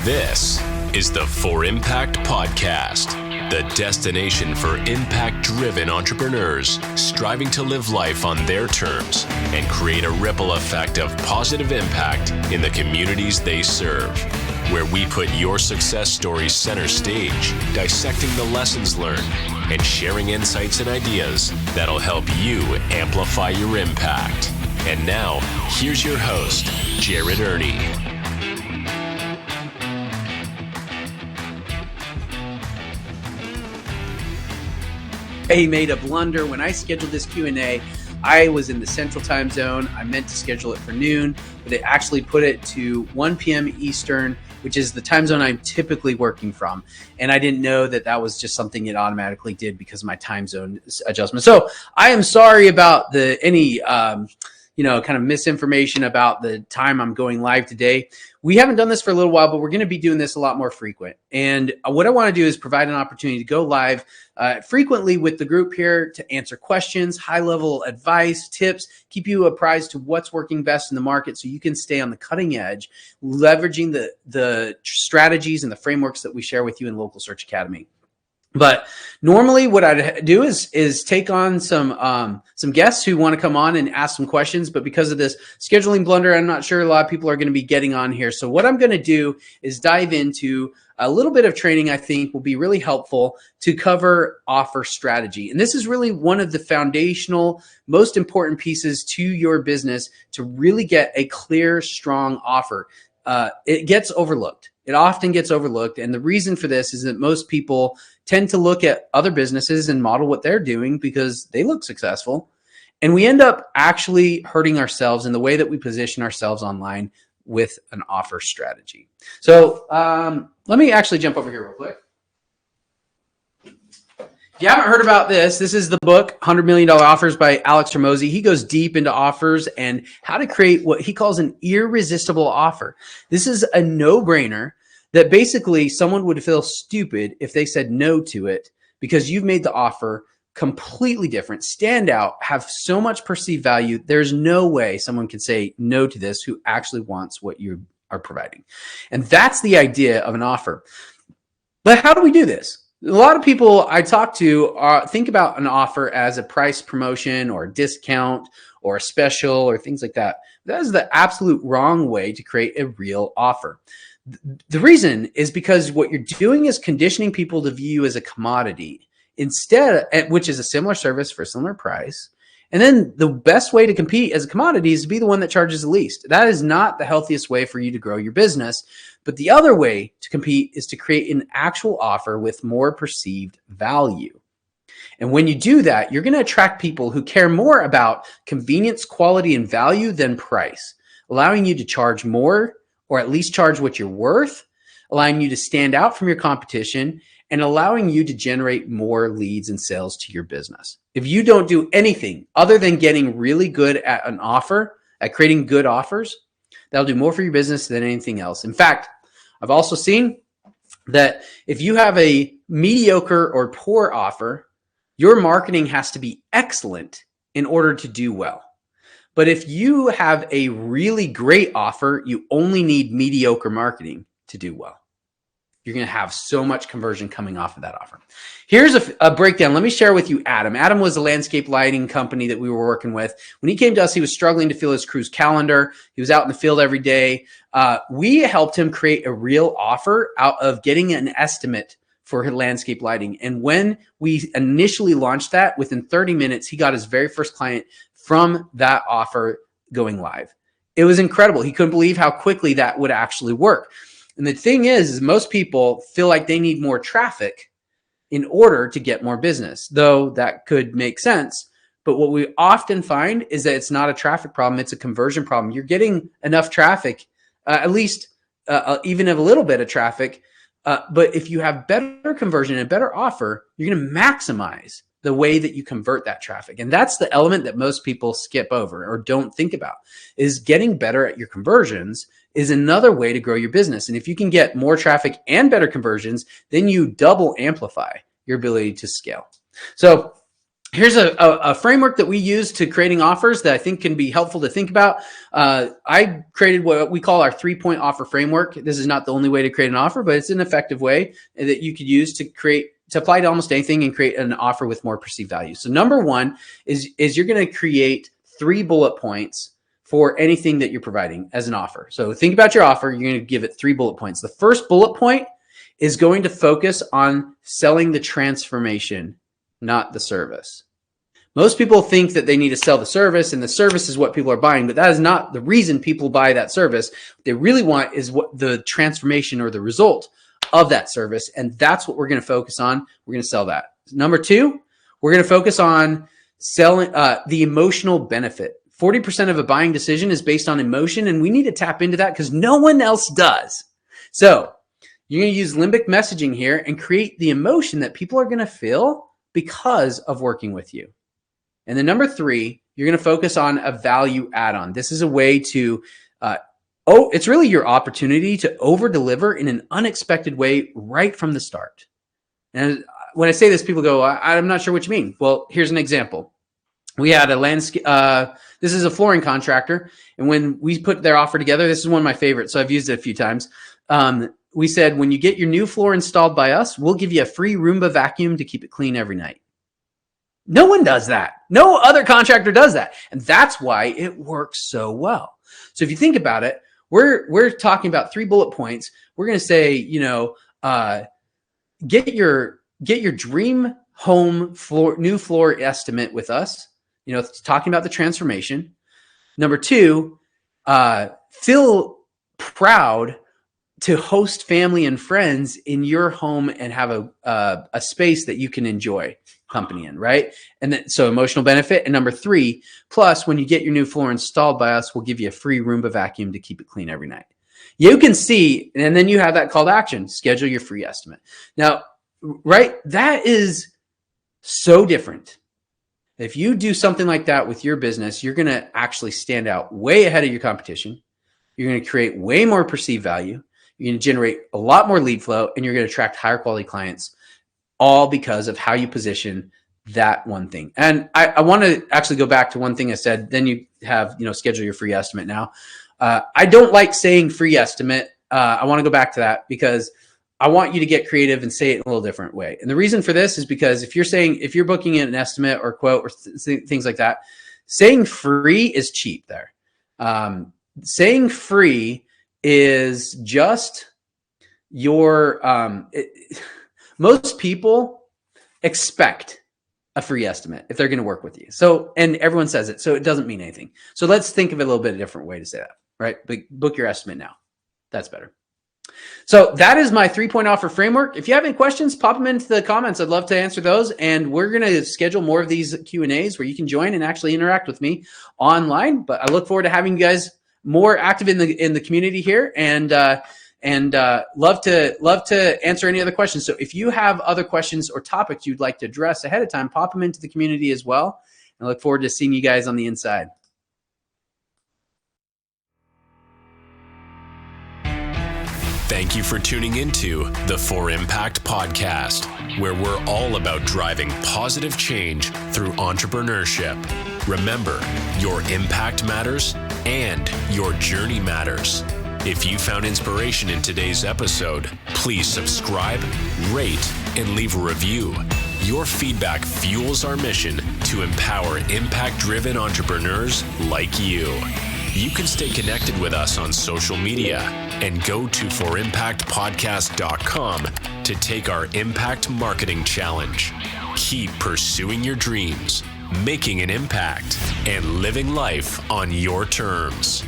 This is the For Impact Podcast, the destination for impact-driven entrepreneurs striving to live life on their terms and create a ripple effect of positive impact in the communities they serve, where we put your success stories center stage, dissecting the lessons learned and sharing insights and ideas that'll help you amplify your impact. And now, here's your host, Jared Erni. I made a blunder. When I scheduled this Q&A, I was in the central time zone. I meant to schedule it for noon, but they actually put it to 1 p.m. Eastern, which is the time zone I'm typically working from. And I didn't know that that was just something it automatically did because of my time zone adjustment. So I am sorry about any kind of misinformation about the time I'm going live today. We haven't done this for a little while, but we're going to be doing this a lot more frequent. And what I want to do is provide an opportunity to go live frequently with the group here to answer questions, high-level advice, tips, keep you apprised to what's working best in the market so you can stay on the cutting edge, leveraging the strategies and the frameworks that we share with you in Local Search Academy. But normally what I'd do is take on some guests who want to come on and ask some questions. But because of this scheduling blunder, I'm not sure a lot of people are going to be getting on here. So what I'm going to do is dive into a little bit of training I think will be really helpful to cover offer strategy. And this is really one of the foundational, most important pieces to your business to really get a clear, strong offer. It gets overlooked. It often gets overlooked. And the reason for this is that most people tend to look at other businesses and model what they're doing because they look successful. And we end up actually hurting ourselves in the way that we position ourselves online with an offer strategy. So let me actually jump over here real quick. If you haven't heard about this is the book, $100 Million Offers by Alex Hormozi. He goes deep into offers and how to create what he calls an irresistible offer. This is a no-brainer that basically someone would feel stupid if they said no to it because you've made the offer completely different, stand out, have so much perceived value. There's no way someone can say no to this who actually wants what you are providing. And that's the idea of an offer. But how do we do this? A lot of people I talk to think about an offer as a price promotion or a discount or a special or things like that. That is the absolute wrong way to create a real offer. The reason is because what you're doing is conditioning people to view you as a commodity instead, which is a similar service for a similar price. And then the best way to compete as a commodity is to be the one that charges the least. That is not the healthiest way for you to grow your business. But the other way to compete is to create an actual offer with more perceived value. And when you do that, you're going to attract people who care more about convenience, quality, and value than price, allowing you to charge more or at least charge what you're worth, allowing you to stand out from your competition, and allowing you to generate more leads and sales to your business. If you don't do anything other than getting really good at an offer, at creating good offers, that'll do more for your business than anything else. In fact, I've also seen that if you have a mediocre or poor offer, your marketing has to be excellent in order to do well. But if you have a really great offer, you only need mediocre marketing to do well. You're going to have so much conversion coming off of that offer. Here's a breakdown. Let me share with you Adam. Adam was a landscape lighting company that we were working with. When he came to us, he was struggling to fill his crew's calendar. He was out in the field every day. We helped him create a real offer out of getting an estimate for his landscape lighting. And when we initially launched that, within 30 minutes, he got his very first client from that offer going live. It was incredible. He couldn't believe how quickly that would actually work. And the thing is most people feel like they need more traffic in order to get more business, though that could make sense. But what we often find is that it's not a traffic problem. It's a conversion problem. You're getting enough traffic, at least even a little bit of traffic. But if you have better conversion and a better offer, you're going to maximize the way that you convert that traffic. And that's the element that most people skip over or don't think about, is getting better at your conversions is another way to grow your business. And if you can get more traffic and better conversions, then you double amplify your ability to scale. So Here's a framework that we use to creating offers that I think can be helpful to think about. I created what we call our 3-point offer framework. This is not the only way to create an offer, but it's an effective way that you could use to apply to almost anything and create an offer with more perceived value. So number one is you're going to create 3 bullet points for anything that you're providing as an offer. So think about your offer. You're going to give it 3 bullet points. The first bullet point is going to focus on selling the transformation, not the service. Most people think that they need to sell the service, and the service is what people are buying, but that is not the reason people buy that service. What they really want is what the transformation or the result of that service, and that's what we're going to focus on. We're going to sell that. Number 2, we're going to focus on selling the emotional benefit. 40% of a buying decision is based on emotion, and we need to tap into that because no one else does. So you're going to use limbic messaging here and create the emotion that people are going to feel because of working with you. And then number 3, you're going to focus on a value add-on. This is a way to, it's really your opportunity to over-deliver in an unexpected way right from the start. And when I say this, people go, I'm not sure what you mean. Well, here's an example. We had a landscape, this is a flooring contractor. And when we put their offer together, this is one of my favorites, so I've used it a few times. We said, when you get your new floor installed by us, we'll give you a free Roomba vacuum to keep it clean every night. No one does that. No other contractor does that. And that's why it works so well. So if you think about it, we're talking about 3 bullet points. We're going to say, get your dream home new floor estimate with us. It's talking about the transformation. Number 2, feel proud to host family and friends in your home and have a space that you can enjoy company in, right? And then, so emotional benefit. And number 3, plus when you get your new floor installed by us, we'll give you a free Roomba vacuum to keep it clean every night. You can see, and then you have that call to action, schedule your free estimate. Now, right, that is so different. If you do something like that with your business, you're going to actually stand out way ahead of your competition. You're going to create way more perceived value. You're going to generate a lot more lead flow, and you're going to attract higher quality clients, all because of how you position that one thing. And I want to actually go back to one thing I said. Then you have, schedule your free estimate now. I don't like saying free estimate. I want to go back to that because I want you to get creative and say it in a little different way. And the reason for this is because if you're booking in an estimate or quote or things like that, saying free is cheap there. Saying free is just most people expect a free estimate if they're going to work with you. So, and everyone says it, so it doesn't mean anything. So let's think of it a little bit a different way to say that, right? Book your estimate now. That's better. So that is my 3-point offer framework. If you have any questions, pop them into the comments. I'd love to answer those. And we're going to schedule more of these Q&As where you can join and actually interact with me online. But I look forward to having you guys more active in the community here, and love to answer any other questions. So if you have other questions or topics you'd like to address ahead of time, pop them into the community as well. And I look forward to seeing you guys on the inside. Thank you for tuning into the For Impact podcast, where we're all about driving positive change through entrepreneurship. Remember, your impact matters and your journey matters. If you found inspiration in today's episode, please subscribe, rate, and leave a review. Your feedback fuels our mission to empower impact-driven entrepreneurs like you. You can stay connected with us on social media and go to forimpactpodcast.com to take our Impact Marketing Challenge. Keep pursuing your dreams, making an impact, and living life on your terms.